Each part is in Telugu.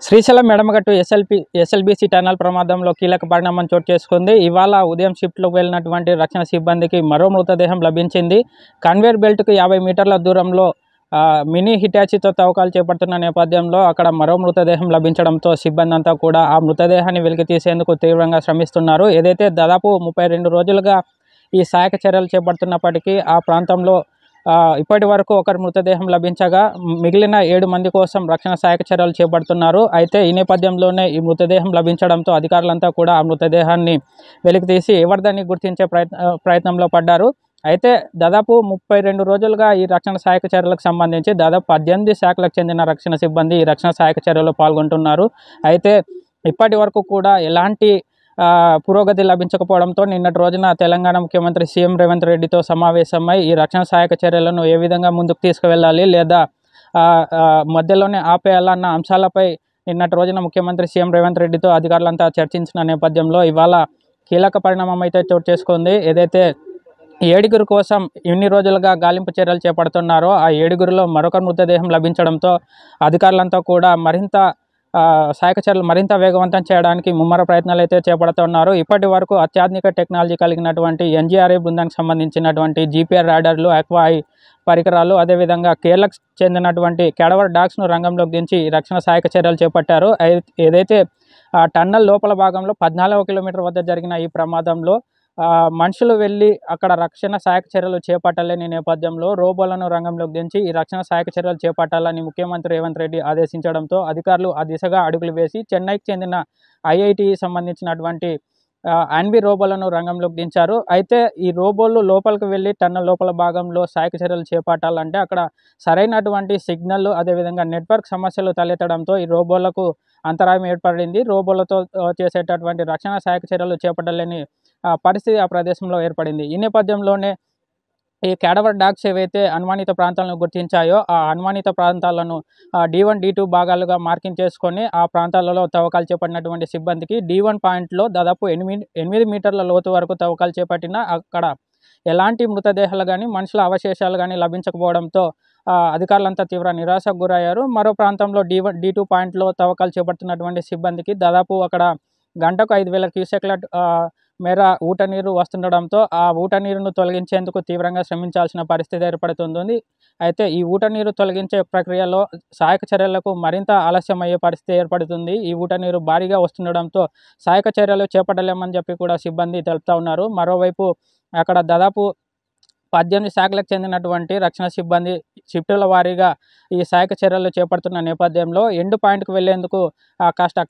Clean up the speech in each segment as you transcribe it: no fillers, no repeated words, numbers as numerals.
శ్రీశైలం ఎడమగట్టు ఎస్ఎల్బీసీ టనల్ ప్రమాదంలో కీలక పరిణామం చోటు చేసుకుంది. ఇవాళ ఉదయం షిఫ్ట్లోకి వెళ్ళినటువంటి రక్షణ సిబ్బందికి మరో మృతదేహం లభించింది. కన్వేర్ బెల్ట్కు 50 మీటర్ల దూరంలో మినీ హిటాచీతో తవ్వకాలు చేపడుతున్న నేపథ్యంలో అక్కడ మరో మృతదేహం లభించడంతో సిబ్బంది అంతా కూడా ఆ మృతదేహాన్ని వెలికి తీసేందుకు తీవ్రంగా శ్రమిస్తున్నారు. ఏదైతే దాదాపు 32 రోజులుగా ఈ సహాయక చర్యలు చేపడుతున్నప్పటికీ ఆ ప్రాంతంలో ఇప్పటి వరకు ఒకరి మృతదేహం లభించగా మిగిలిన 7 మంది కోసం రక్షణ సహాయక చర్యలు చేపడుతున్నారు. అయితే ఈ నేపథ్యంలోనే ఈ మృతదేహం లభించడంతో అధికారులంతా కూడా ఆ మృతదేహాన్ని వెలికితీసి ఎవరిదాన్ని గుర్తించే ప్రయత్నంలో పడ్డారు. అయితే దాదాపు 32 రోజులుగా ఈ రక్షణ సహాయక చర్యలకు సంబంధించి దాదాపు 18 శాఖలకు చెందిన రక్షణ సిబ్బంది ఈ రక్షణ సహాయక చర్యలో పాల్గొంటున్నారు. అయితే ఇప్పటి వరకు కూడా ఎలాంటి పురోగతి లభించకపోవడంతో నిన్నటి రోజున తెలంగాణ ముఖ్యమంత్రి సీఎం రేవంత్ రెడ్డితో సమావేశమై ఈ రక్షణ సహాయక చర్యలను ఏ విధంగా ముందుకు తీసుకువెళ్ళాలి లేదా మధ్యలోనే ఆపేయాలన్న అంశాలపై నిన్నటి రోజున ముఖ్యమంత్రి సీఎం రేవంత్ రెడ్డితో అధికారులంతా చర్చించిన నేపథ్యంలో ఇవాళ కీలక పరిణామం అయితే చోటు చేసుకుంది. ఏదైతే 7 కోసం ఇన్ని రోజులుగా గాలింపు చర్యలు చేపడుతున్నారో ఆ 7లో మరొక మృతదేహం లభించడంతో అధికారులంతా కూడా మరింత సహాయక చర్యలు మరింత వేగవంతం చేయడానికి ముమ్మర ప్రయత్నాలు అయితే చేపడుతున్నారు. ఇప్పటి వరకు అత్యాధునిక టెక్నాలజీ కలిగినటువంటి ఎన్జీఆర్ఎఫ్ బృందానికి సంబంధించినటువంటి జీపీఆర్ రాడార్లు, ఆక్వాఐ పరికరాలు, అదేవిధంగా కేరళకు చెందినటువంటి క్యాడవర్ డాగ్స్ను రంగంలోకి దించి రక్షణ సహాయక చర్యలు చేపట్టారు. ఏదైతే టన్నల్ లోపల భాగంలో 14 కిలోమీటర్ వద్ద జరిగిన ఈ ప్రమాదంలో మనుషులు వెళ్ళి అక్కడ రక్షణ సహాయక చర్యలు చేపట్టలేని నేపథ్యంలో రోబోలను రంగంలోకి దించి ఈ రక్షణ సహాయక చర్యలు చేపట్టాలని ముఖ్యమంత్రి రేవంత్ రెడ్డి ఆదేశించడంతో అధికారులు ఆ దిశగా అడుగులు వేసి చెన్నైకి చెందిన ఐఐటి సంబంధించినటువంటి ఆన్బి రోబోలను రంగంలోకి దించారు. అయితే ఈ రోబోలు లోపలికి వెళ్ళి టన్నల్ లోపల భాగంలో సహాయక చర్యలు చేపట్టాలంటే అక్కడ సరైనటువంటి సిగ్నల్, అదేవిధంగా నెట్వర్క్ సమస్యలు తలెత్తడంతో ఈ రోబోలకు అంతరాయం ఏర్పడింది. రోబోలతో చేసేటటువంటి రక్షణ సహాయక చర్యలు చేపట్టలేని పరిస్థితి ఆ ప్రదేశంలో ఏర్పడింది. ఈ నేపథ్యంలోనే ఈ క్యాడవర్ డాగ్స్ ఏవైతే అనుమానిత ప్రాంతాలను గుర్తించాయో ఆ అనుమానిత ప్రాంతాలను D1, D2 భాగాలుగా మార్కింగ్ చేసుకొని ఆ ప్రాంతాలలో తవ్వకాలు చేపట్టినటువంటి సిబ్బందికి D1 పాయింట్లో దాదాపు 8 మీటర్ల లోతు వరకు తవ్వకాలు చేపట్టిన అక్కడ ఎలాంటి మృతదేహాలు కానీ మనుషుల అవశేషాలు కానీ లభించకపోవడంతో అధికారులంతా తీవ్ర నిరాశకు గురయ్యారు. మరో ప్రాంతంలో D2 పాయింట్లో తవ్వకాలు చేపడుతున్నటువంటి సిబ్బందికి దాదాపు అక్కడ గంటకు 5,000 క్యూసెక్ల మేర ఊట నీరు వస్తుండడంతో ఆ ఊట నీరును తొలగించేందుకు తీవ్రంగా శ్రమించాల్సిన పరిస్థితి ఏర్పడుతుంది. అయితే ఈ ఊట నీరు తొలగించే ప్రక్రియలో సహాయక చర్యలకు మరింత ఆలస్యం అయ్యే పరిస్థితి ఏర్పడుతుంది. ఈ ఊట నీరు భారీగా వస్తుండడంతో సహాయక చర్యలు చేపట్టలేమని చెప్పి కూడా సిబ్బంది తెలుపుతూ ఉన్నారు. మరోవైపు అక్కడ దాదాపు 18 శాఖలకు చెందినటువంటి రక్షణ సిబ్బంది షిఫ్టుల వారీగా ఈ సహాయక చర్యలు చేపడుతున్న నేపథ్యంలో ఎండ్ పాయింట్కు వెళ్లేందుకు కాస్త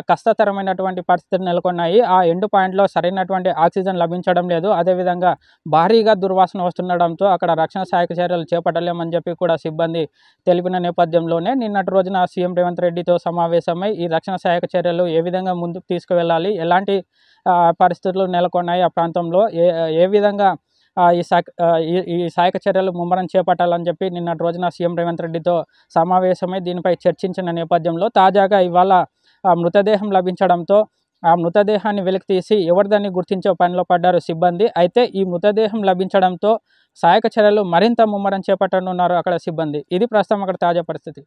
కష్టతరమైనటువంటి పరిస్థితులు నెలకొన్నాయి. ఆ ఎండ్ పాయింట్లో సరైనటువంటి ఆక్సిజన్ లభించడం లేదు. అదేవిధంగా భారీగా దుర్వాసన వస్తుండడంతో అక్కడ రక్షణ సహాయక చర్యలు చేపట్టలేమని చెప్పి కూడా సిబ్బంది తెలిపిన నేపథ్యంలోనే నిన్నటి రోజున సీఎం రేవంత్ రెడ్డితో సమావేశమై ఈ రక్షణ సహాయక చర్యలు ఏ విధంగా ముందుకు తీసుకువెళ్ళాలి, ఎలాంటి పరిస్థితులు నెలకొన్నాయి, ఆ ప్రాంతంలో ఏ విధంగా ఈ సహాయక చర్యలు ముమ్మరం చేపట్టాలని చెప్పి నిన్నటి రోజున సీఎం రేవంత్ రెడ్డితో సమావేశమై దీనిపై చర్చించిన నేపథ్యంలో తాజాగా ఇవాళ మృతదేహం లభించడంతో ఆ మృతదేహాన్ని వెలికి తీసి ఎవరిదాన్ని గుర్తించే పనిలో పడ్డారు సిబ్బంది. అయితే ఈ మృతదేహం లభించడంతో సహాయక చర్యలు మరింత ముమ్మరం చేపట్టనున్నారు అక్కడ సిబ్బంది. ఇది ప్రస్తుతం అక్కడ తాజా పరిస్థితి.